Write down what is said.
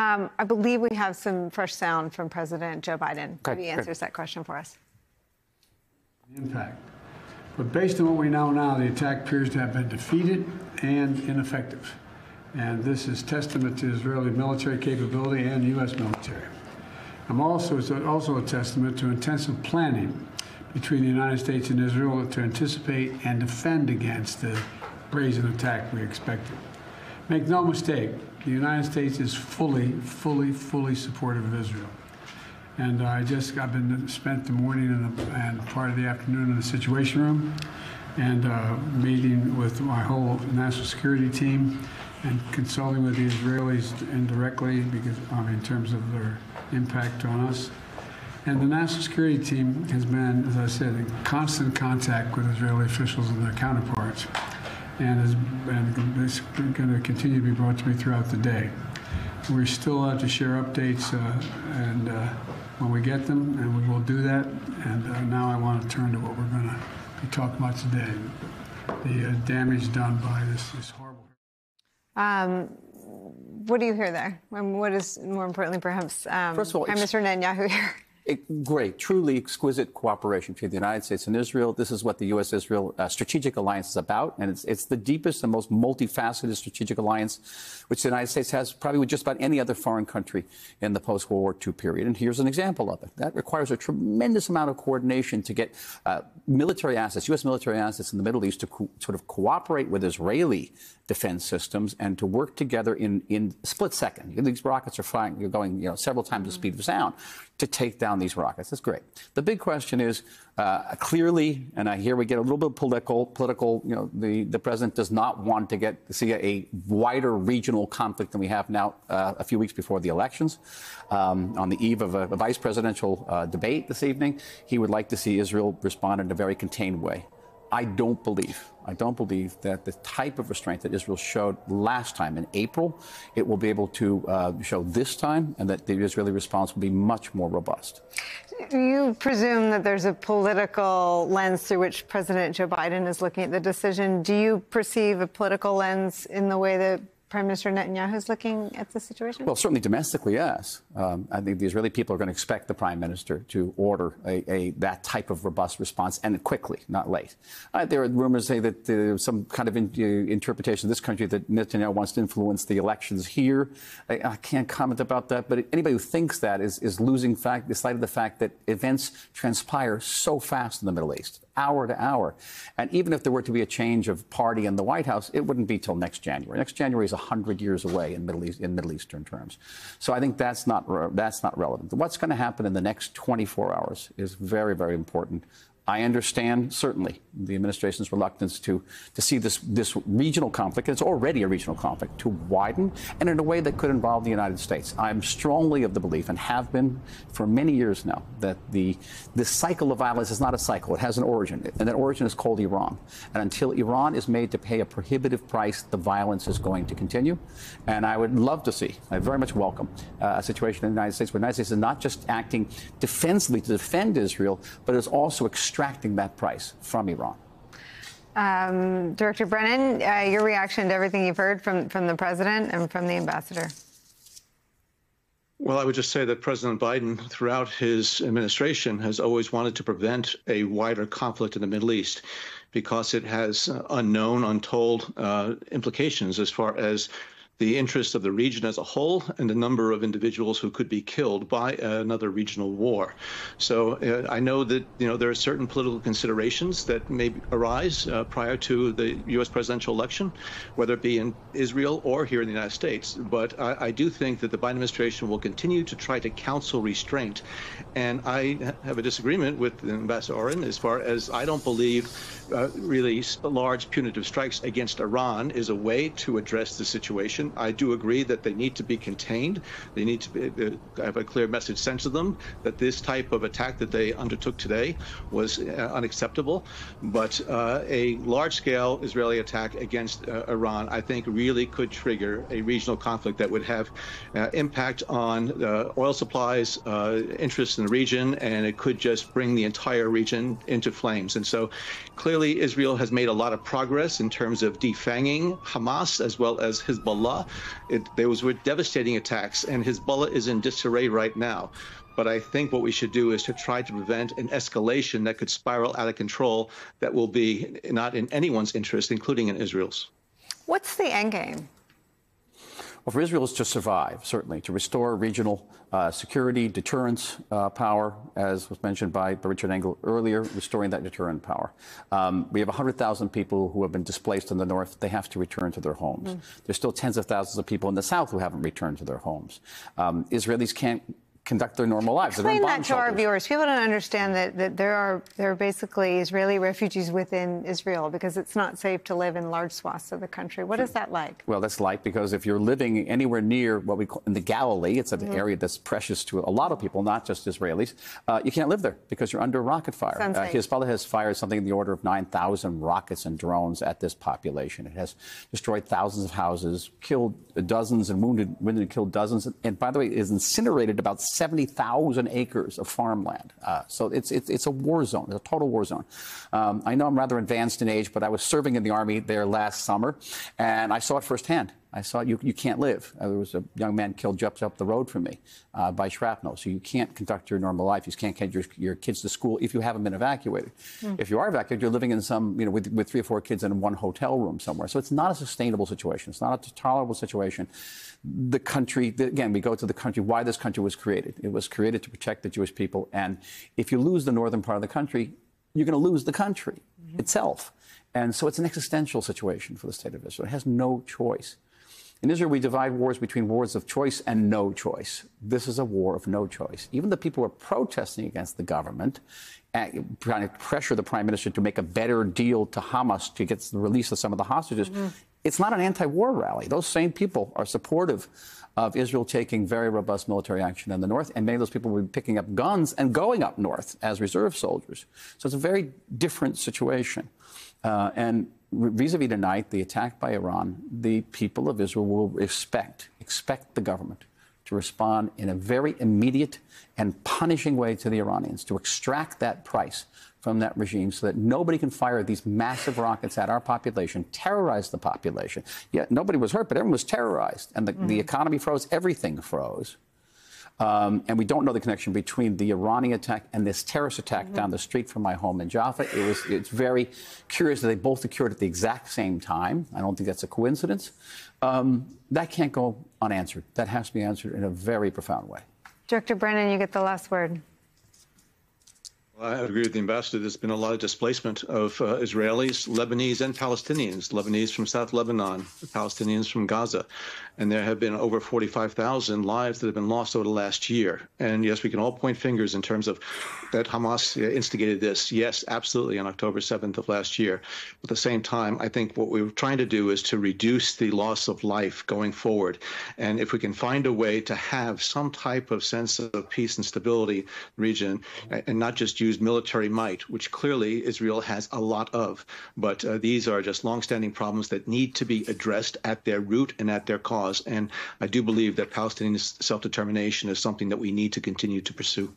I believe we have some fresh sound from President Joe Biden. Okay, Maybe he answers that question for us. Impact. But based on what we know now, the attack appears to have been defeated and ineffective. And this is testament to Israeli military capability and U.S. military. It's also a testament to intensive planning between the United States and Israel to anticipate and defend against the brazen attack we expected. Make no mistake, the United States is fully supportive of Israel. And I've been spent the morning and part of the afternoon in the Situation Room and meeting with my whole national security team and consulting with the Israelis indirectly because, in terms of their impact on us. And the national security team has been, as I said, in constant contact with Israeli officials and their counterparts, and is going to continue to be brought to me throughout the day. We still have to share updates when we get them, and we will do that. And now I want to turn to what we're going to be talking about today, the damage done by this horrible. What do you hear there? And what is, more importantly, perhaps, First of all, Prime Minister Netanyahu here? Great, truly exquisite cooperation between the United States and Israel. This is what the U.S.-Israel strategic alliance is about, and it's the deepest and most multifaceted strategic alliance which the United States has probably with just about any other foreign country in the post-World War II period. And here's an example of it. That requires a tremendous amount of coordination to get military assets, U.S. military assets in the Middle East to sort of cooperate with Israeli defense systems and to work together in split second. These rockets are flying, you're going several times the speed of sound to take down these rockets. That's great. The big question is clearly, and here we get a little bit political. The president does not want to see a wider regional conflict than we have now a few weeks before the elections. On the eve of a vice presidential debate this evening, he would like to see Israel respond in a very contained way. I don't believe that the type of restraint that Israel showed last time in April, it will be able to show this time, and that the Israeli response will be much more robust. You presume that there's a political lens through which President Joe Biden is looking at the decision. Do you perceive a political lens in the way that Prime Minister Netanyahu is looking at the situation? Well, certainly domestically, yes. I think the Israeli people are going to expect the Prime Minister to order that type of robust response, and quickly, not late. There are rumors say that there's some kind of interpretation of this country that Netanyahu wants to influence the elections here. I can't comment about that, but anybody who thinks that is losing sight of the fact that events transpire so fast in the Middle East, hour to hour. And even if there were to be a change of party in the White House, it wouldn't be till next January. Next January is 100 years away in Middle Eastern terms. So I think that's not relevant. What's going to happen in the next 24 hours is very, very important. I understand, certainly, the administration's reluctance to see this regional conflict, and it's already a regional conflict, to widen, and in a way that could involve the United States. I'm strongly of the belief, and have been for many years now, that this cycle of violence is not a cycle. It has an origin, and that origin is called Iran. And until Iran is made to pay a prohibitive price, the violence is going to continue. And I would love to see, I very much welcome, a situation in the United States where the United States is not just acting defensively to defend Israel, but is also extracting that price from Iran. Director Brennan, your reaction to everything you've heard from the president and from the ambassador? Well, I would just say that President Biden, throughout his administration, has always wanted to prevent a wider conflict in the Middle East because it has unknown, untold implications as far as the interest of the region as a whole and the number of individuals who could be killed by another regional war. So I know that there are certain political considerations that may arise prior to the U.S. presidential election, whether it be in Israel or here in the United States. But I do think that the Biden administration will continue to try to counsel restraint. And I have a disagreement with Ambassador Oren as far as I don't believe really large punitive strikes against Iran is a way to address the situation. I do agree that they need to be contained. They need to have a clear message sent to them that this type of attack that they undertook today was unacceptable. But a large-scale Israeli attack against Iran, I think, really could trigger a regional conflict that would have impact on oil supplies, interests in the region, and it could just bring the entire region into flames. And so clearly Israel has made a lot of progress in terms of defanging Hamas as well as Hezbollah Hezbollah. Those were devastating attacks, and Hezbollah is in disarray right now. But I think what we should do is to try to prevent an escalation that could spiral out of control that will be not in anyone's interest, including in Israel's. What's the end game? Well, for Israel is to survive, certainly, to restore regional security, deterrence power, as was mentioned by Richard Engel earlier, restoring that deterrent power. We have 100,000 people who have been displaced in the north. They have to return to their homes. There's still tens of thousands of people in the south who haven't returned to their homes. Israelis can't conduct their normal lives. Explain that to our viewers. People don't understand that there are basically Israeli refugees within Israel because it's not safe to live in large swaths of the country. What is that like? Well, that's like because if you're living anywhere near what we call in the Galilee, it's an area that's precious to a lot of people, not just Israelis. You can't live there because you're under rocket fire. Hezbollah has fired something in the order of 9,000 rockets and drones at this population. It has destroyed thousands of houses, killed dozens and wounded and killed dozens. And by the way, it has incinerated about 70,000 acres of farmland. So it's a war zone, it's a total war zone. I know I'm rather advanced in age, but I was serving in the Army there last summer, and I saw it firsthand. I saw you can't live. There was a young man killed just up the road from me by shrapnel. So you can't conduct your normal life. You can't get your kids to school if you haven't been evacuated. If you are evacuated, you're living in some, with 3 or 4 kids in one hotel room somewhere. So it's not a sustainable situation. It's not a tolerable situation. The country, again, we go to the country, why this country was created. It was created to protect the Jewish people. And if you lose the northern part of the country, you're going to lose the country itself. And so it's an existential situation for the state of Israel. It has no choice. In Israel, we divide wars between wars of choice and no choice. This is a war of no choice. Even the people who are protesting against the government, trying to pressure the prime minister to make a better deal to Hamas to get the release of some of the hostages, it's not an anti-war rally. Those same people are supportive of Israel taking very robust military action in the north, and many of those people will be picking up guns and going up north as reserve soldiers. So it's a very different situation. And vis-a-vis tonight, the attack by Iran, the people of Israel will expect the government to respond in a very immediate and punishing way to the Iranians, to extract that price from that regime so that nobody can fire these massive rockets at our population, terrorize the population. Yet nobody was hurt, but everyone was terrorized. And the economy froze, everything froze. And we don't know the connection between the Iranian attack and this terrorist attack down the street from my home in Jaffa. It's very curious that they both occurred at the exact same time. I don't think that's a coincidence. That can't go unanswered. That has to be answered in a very profound way. Director Brennan, you get the last word. I agree with the ambassador. There's been a lot of displacement of Israelis, Lebanese, and Palestinians. Lebanese from South Lebanon, Palestinians from Gaza. And there have been over 45,000 lives that have been lost over the last year. And yes, we can all point fingers in terms of that Hamas instigated this. Yes, absolutely, on October 7th of last year. At the same time, I think what we're trying to do is to reduce the loss of life going forward. And if we can find a way to have some type of sense of peace and stability in the region, and not just use military might, which clearly Israel has a lot of. But these are just longstanding problems that need to be addressed at their root and at their cause. And I do believe that Palestinian self-determination is something that we need to continue to pursue.